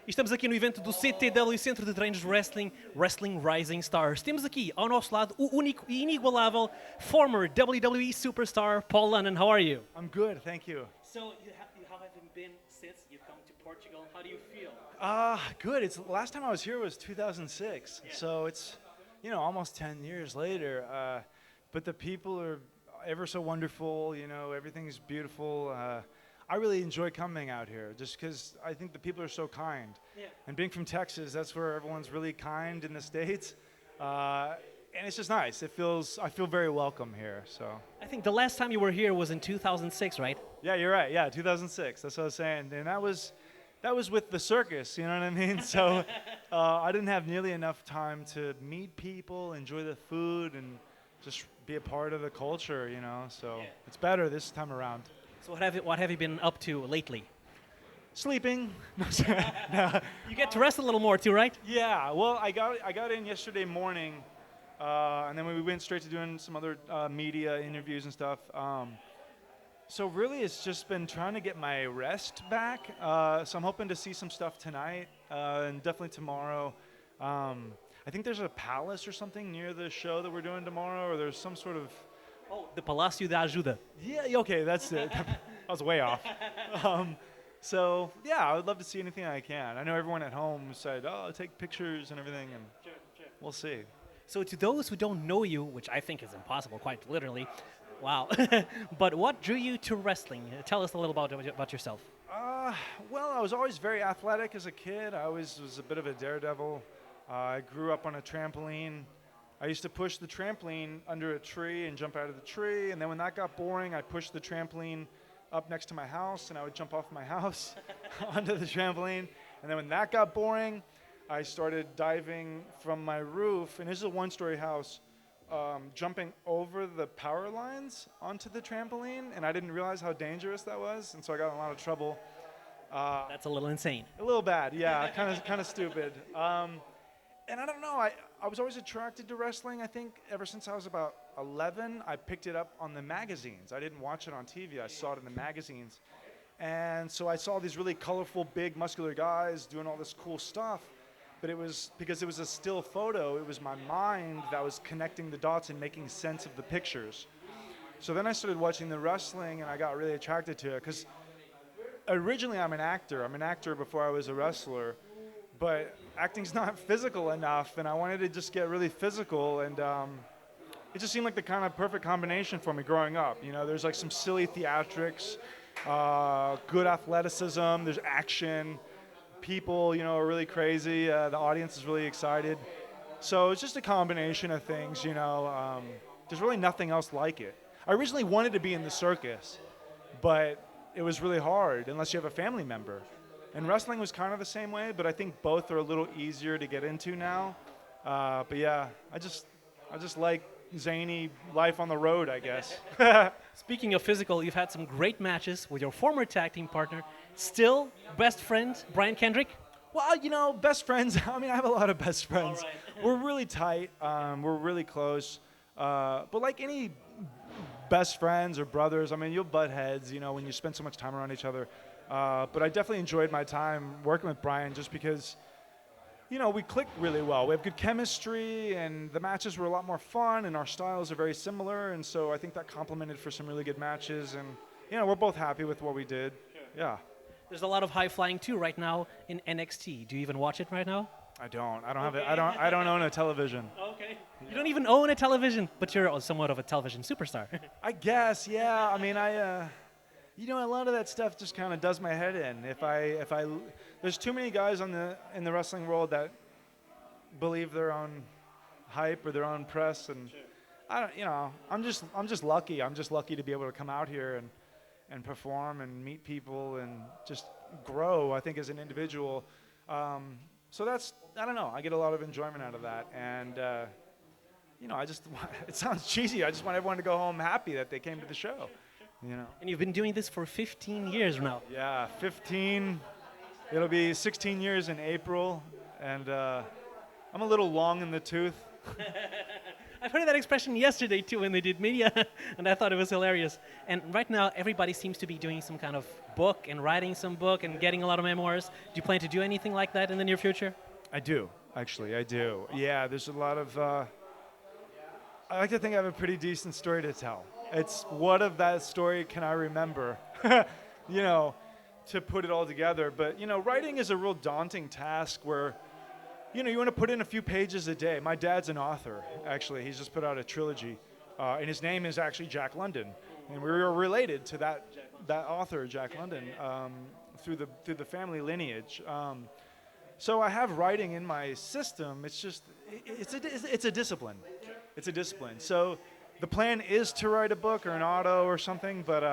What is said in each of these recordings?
Estamos aqui no evento do CTW, Centro de Treinos de Wrestling, Wrestling Rising Stars. Temos aqui ao nosso lado o único e inigualável former WWE superstar, Paul London. How are you? I'm good, thank you. So, how have you been since you've come to Portugal? How do you feel? Good. It's last time I was here was 2006, so it's almost 10 years later. But the people are ever so wonderful. Everything's beautiful. I really enjoy coming out here just because I think the people are so kind. Yeah. And being from Texas, that's where everyone's really kind in the States. And it's just nice. I feel very welcome here. So. I think the last time you were here was in 2006, right? Yeah, you're right. Yeah, 2006. That's what I was saying. And that was with the circus. You know what I mean? So I didn't have nearly enough time to meet people, enjoy the food, and just be a part of the culture. So it's better this time around. So what have you been up to lately? Sleeping. No. You get to rest a little more too, right? Yeah. Well, I got in yesterday morning, and then we went straight to doing some other media interviews and stuff. So really, it's just been trying to get my rest back. So I'm hoping to see some stuff tonight, and definitely tomorrow. I think there's a palace or something near the show that we're doing tomorrow, or there's some sort of. Oh, the Palácio da Ajuda. Yeah, okay, that's it. I was way off. So, yeah, I would love to see anything I can. I know everyone at home said, take pictures and everything, and we'll see. So to those who don't know you, which I think is impossible, quite literally, wow. But what drew you to wrestling? Tell us a little about yourself. Well, I was always very athletic as a kid. I always was a bit of a daredevil. I grew up on a trampoline. I used to push the trampoline under a tree and jump out of the tree, and then when that got boring, I pushed the trampoline up next to my house, and I would jump off my house onto the trampoline. And then when that got boring, I started diving from my roof, and this is a one-story house, jumping over the power lines onto the trampoline, and I didn't realize how dangerous that was, and so I got in a lot of trouble. That's a little insane. A little bad, yeah, kind of stupid. And I don't know, I was always attracted to wrestling. I think ever since I was about 11, I picked it up on the magazines. I didn't watch it on TV. I saw it in the magazines. And so I saw these really colorful, big, muscular guys doing all this cool stuff. But it was because it was a still photo, it was my mind that was connecting the dots and making sense of the pictures. So then I started watching the wrestling, and I got really attracted to it. Because originally I'm an actor. I'm an actor before I was a wrestler. But acting's not physical enough, and I wanted to just get really physical, and it just seemed like the kind of perfect combination for me growing up. There's like some silly theatrics, good athleticism, there's action, people, are really crazy, the audience is really excited. So it's just a combination of things, there's really nothing else like it. I originally wanted to be in the circus, but it was really hard unless you have a family member. And wrestling was kind of the same way, but I think both are a little easier to get into now. But yeah, I just like zany life on the road, I guess. Speaking of physical, you've had some great matches with your former tag team partner, still best friend, Brian Kendrick. Well, best friends, I have a lot of best friends. All right. We're really tight, we're really close. But like any best friends or brothers, you'll butt heads, when you spend so much time around each other. But I definitely enjoyed my time working with Brian just because, we clicked really well. We have good chemistry, and the matches were a lot more fun, and our styles are very similar, and so I think that complemented for some really good matches, and, we're both happy with what we did. Sure. Yeah. There's a lot of high flying too right now in NXT. Do you even watch it right now? I don't have it. I don't own a television. Okay. You don't even own a television, but you're somewhat of a television superstar. I guess, yeah. A lot of that stuff just kind of does my head in. If I, there's too many guys in the wrestling world that believe their own hype or their own press, and sure. I'm just lucky. I'm just lucky to be able to come out here and perform and meet people and just grow, I think, as an individual. So that's, I don't know. I get a lot of enjoyment out of that, and it sounds cheesy. I just want everyone to go home happy that they came to the show. And you've been doing this for 15 years now. Yeah, 15. It'll be 16 years in April, and I'm a little long in the tooth. I've heard that expression yesterday too when they did media, and I thought it was hilarious. And right now, everybody seems to be doing some kind of book and writing some book and getting a lot of memoirs. Do you plan to do anything like that in the near future? I do, actually, I do. Yeah, there's a lot of. I like to think I have a pretty decent story to tell. It's what of that story can I remember, you know, to put it all together. But you know, writing is a real daunting task where, you know, you want to put in a few pages a day. My dad's an author, actually. He's just put out a trilogy, and his name is actually Jack London, and we were related to that author, Jack London, through the family lineage. So I have writing in my system. It's just it's a discipline. It's a discipline. So the plan is to write a book or an auto or something, but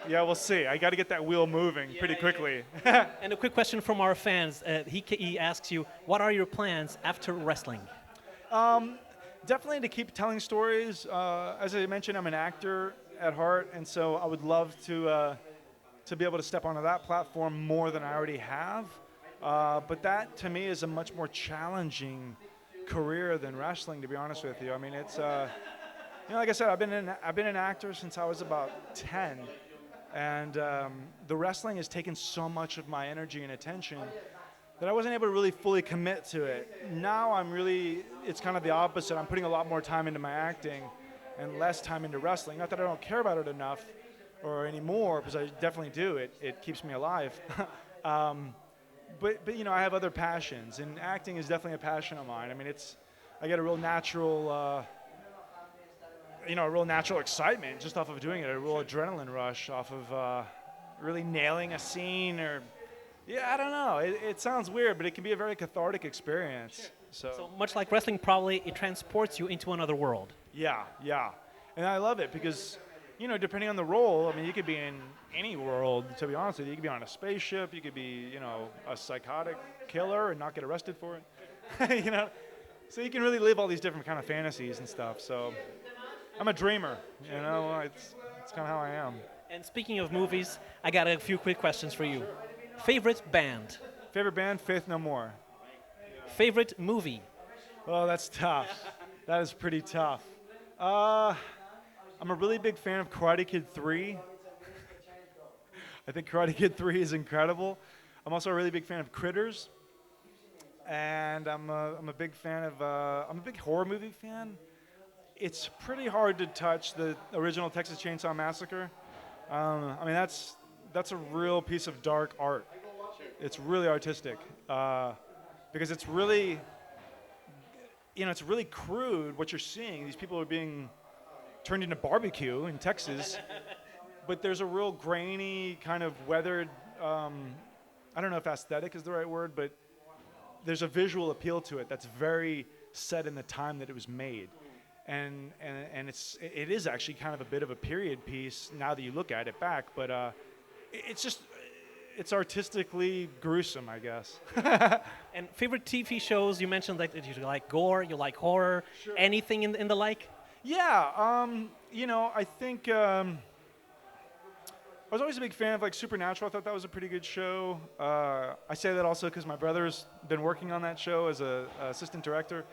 yeah, we'll see. I got to get that wheel moving pretty quickly. And a quick question from our fans. He asks you, what are your plans after wrestling? Definitely to keep telling stories. As I mentioned, I'm an actor at heart, and so I would love to be able to step onto that platform more than I already have. But that, to me, is a much more challenging career than wrestling, to be honest with you. I mean, it's, you know, like I said, I've been an actor since I was about 10. And the wrestling has taken so much of my energy and attention that I wasn't able to really fully commit to it. Now it's kind of the opposite. I'm putting a lot more time into my acting and less time into wrestling. Not that I don't care about it enough or anymore, because I definitely do. It keeps me alive. But you know, I have other passions, and acting is definitely a passion of mine. I mean, I get a real natural, you know, a real natural excitement just off of doing it, a real adrenaline rush off of really nailing a scene, or yeah, I don't know. It sounds weird, but it can be a very cathartic experience. Sure. So much like wrestling, probably it transports you into another world. Yeah, and I love it because, you know, depending on the role, I mean, you could be in any world, to be honest with you. You could be on a spaceship, you could be, you know, a psychotic killer and not get arrested for it, you know. So you can really live all these different kind of fantasies and stuff. So I'm a dreamer, you know. It's kind of how I am. And speaking of movies, I got a few quick questions for you. Favorite band? Favorite band, Faith No More. Favorite movie? Oh, that's tough. That is pretty tough. I'm a really big fan of Karate Kid 3. I think Karate Kid 3 is incredible. I'm also a really big fan of Critters. And I'm a big fan of, I'm a big horror movie fan. It's pretty hard to touch the original Texas Chainsaw Massacre. I mean, that's a real piece of dark art. It's really artistic. Because it's really, you know, it's really crude what you're seeing. These people are being turned into barbecue in Texas, but there's a real grainy kind of weathered, I don't know if aesthetic is the right word, but there's a visual appeal to it that's very set in the time that it was made. And it is actually kind of a bit of a period piece now that you look at it back, but it's artistically gruesome, I guess. And favorite TV shows? You mentioned that you like gore, you like horror, sure. Anything in the like? Yeah, you know, I think I was always a big fan of like Supernatural. I thought that was a pretty good show. I say that also because my brother's been working on that show as a assistant director.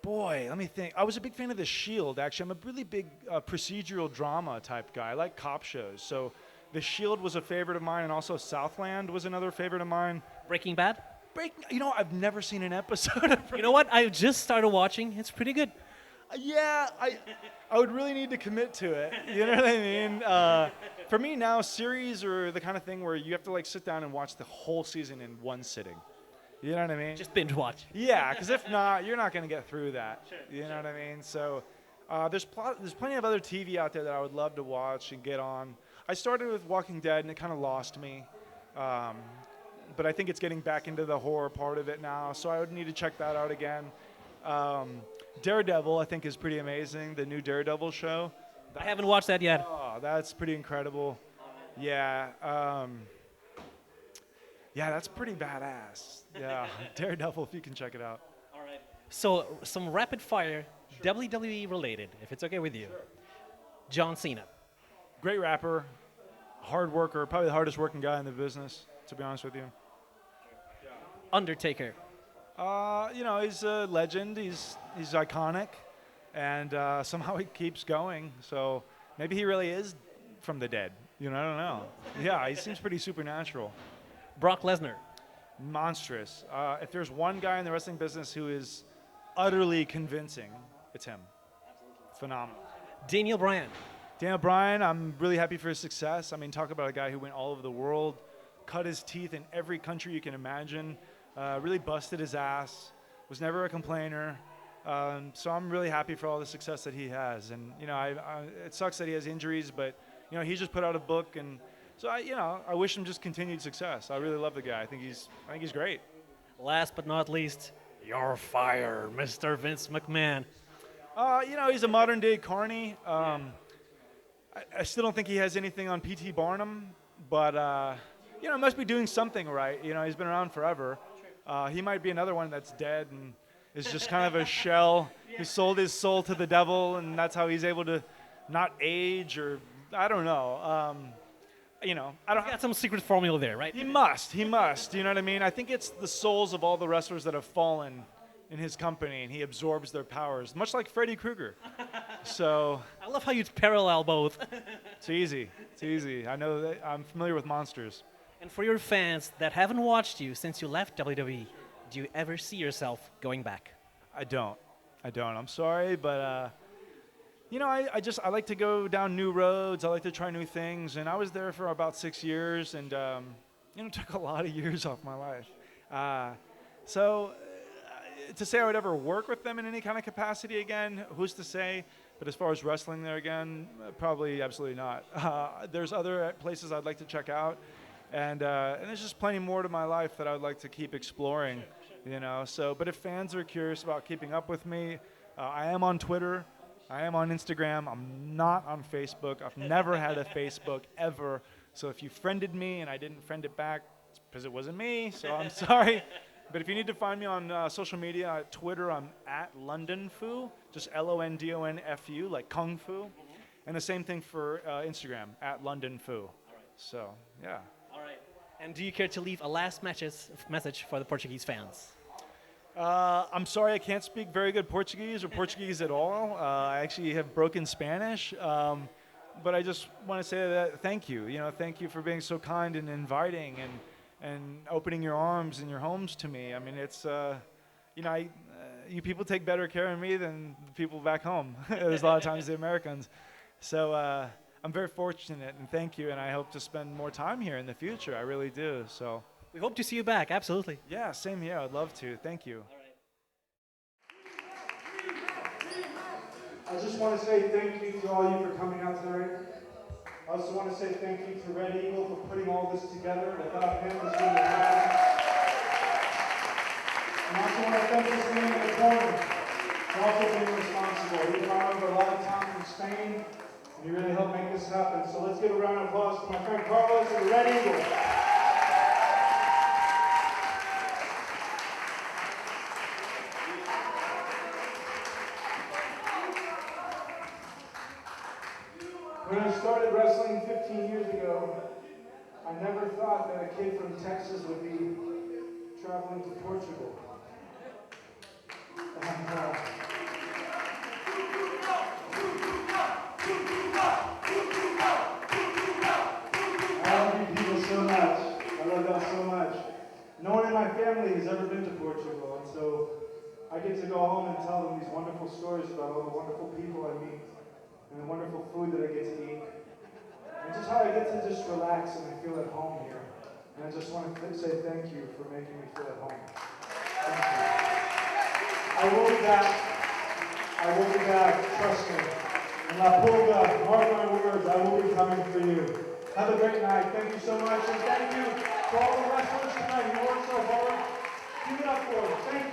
Boy, let me think. I was a big fan of The Shield, actually. I'm a really big procedural drama type guy. I like cop shows. So The Shield was a favorite of mine, and also Southland was another favorite of mine. Breaking Bad? You know, I've never seen an episode of You know what? I just started watching. It's pretty good. Yeah, I would really need to commit to it. You know what I mean? For me now, series are the kind of thing where you have to like sit down and watch the whole season in one sitting. You know what I mean? Just binge watch. Yeah, because if not, you're not going to get through that. Sure. You know what I mean? So there's plenty of other TV out there that I would love to watch and get on. I started with Walking Dead, and it kind of lost me. But I think it's getting back into the horror part of it now, so I would need to check that out again. Daredevil, I think, is pretty amazing, the new Daredevil show. I haven't watched that yet. Oh, that's pretty incredible. Yeah. Yeah, that's pretty badass. Yeah, Daredevil, if you can check it out. All right. So, some rapid fire, sure. WWE related, if it's okay with you. Sure. John Cena. Great rapper, hard worker, probably the hardest working guy in the business, to be honest with you. Undertaker. He's a legend. He's iconic, and somehow he keeps going. So maybe he really is from the dead. I don't know. Yeah, he seems pretty supernatural. Brock Lesnar. Monstrous. If there's one guy in the wrestling business who is utterly convincing, it's him. Phenomenal. Daniel Bryan. Daniel Bryan, I'm really happy for his success. I mean, talk about a guy who went all over the world, cut his teeth in every country you can imagine, really busted his ass, was never a complainer. So I'm really happy for all the success that he has. And, it sucks that he has injuries, but, he just put out a book. And so, I wish him just continued success. I really love the guy. I think he's great. Last but not least, you're fired, Mr. Vince McMahon. He's a modern-day Carney. I still don't think he has anything on P.T. Barnum, but, must be doing something right. He's been around forever. He might be another one that's dead and is just kind of a shell. He sold his soul to the devil, and that's how he's able to not age, or I don't know. I don't. He's got some secret formula there, right? He must. You know what I mean? I think it's the souls of all the wrestlers that have fallen in his company, and he absorbs their powers, much like Freddy Krueger. So I love how you parallel both. it's easy. I know that I'm familiar with monsters. And for your fans that haven't watched you since you left WWE, do you ever see yourself going back? I don't. I'm sorry, but I like to go down new roads. I like to try new things, and I was there for about 6 years, and it took a lot of years off my life. So to say I would ever work with them in any kind of capacity again, who's to say? But as far as wrestling there again, probably absolutely not. There's other places I'd like to check out, and there's just plenty more to my life that I would like to keep exploring. So, but if fans are curious about keeping up with me, I am on Twitter. I am on Instagram. I'm not on Facebook. I've never had a Facebook ever. So if you friended me and I didn't friend it back, it's because it wasn't me. So I'm sorry. But if you need to find me on social media, at Twitter, I'm at LondonFu, just LONDONFU, like Kung Fu. And the same thing for Instagram, at LondonFu. So, yeah. All right. And do you care to leave a last message for the Portuguese fans? I'm sorry I can't speak very good Portuguese or Portuguese at all. I actually have broken Spanish. But I just want to say that thank you. Thank you for being so kind and inviting and opening your arms and your homes to me. I mean, it's, you people take better care of me than the people back home. There's a lot of times the Americans. So I'm very fortunate, and thank you, and I hope to spend more time here in the future. I really do. So we hope to see you back, absolutely. Yeah, same here. I'd love to. Thank you. I just want to say thank you to all you for coming out tonight. I also want to say thank you to Red Eagle for putting all this together. Without him, this wouldn't have happened. And I also want to thank this man in the corner for also being responsible. He brought over a lot of talent from Spain, and he really helped make this happen. So let's give a round of applause to my friend Carlos and the Red Eagle. When I started wrestling 15 years ago, I never thought that a kid from Texas would be traveling to Portugal. And, I love you people so much. I love y'all so much. No one in my family has ever been to Portugal, and so I get to go home and tell them these wonderful stories about all the wonderful people I meet and the wonderful food that I get to eat. And just how I get to just relax and I feel at home here. And I just want to say thank you for making me feel at home. Thank you. I will be back. I will be back. Trust me. And La Pulga, mark my words, I will be coming for you. Have a great night. Thank you so much. And thank you to all the wrestlers tonight who worked so hard. Give it up for us. Thank you.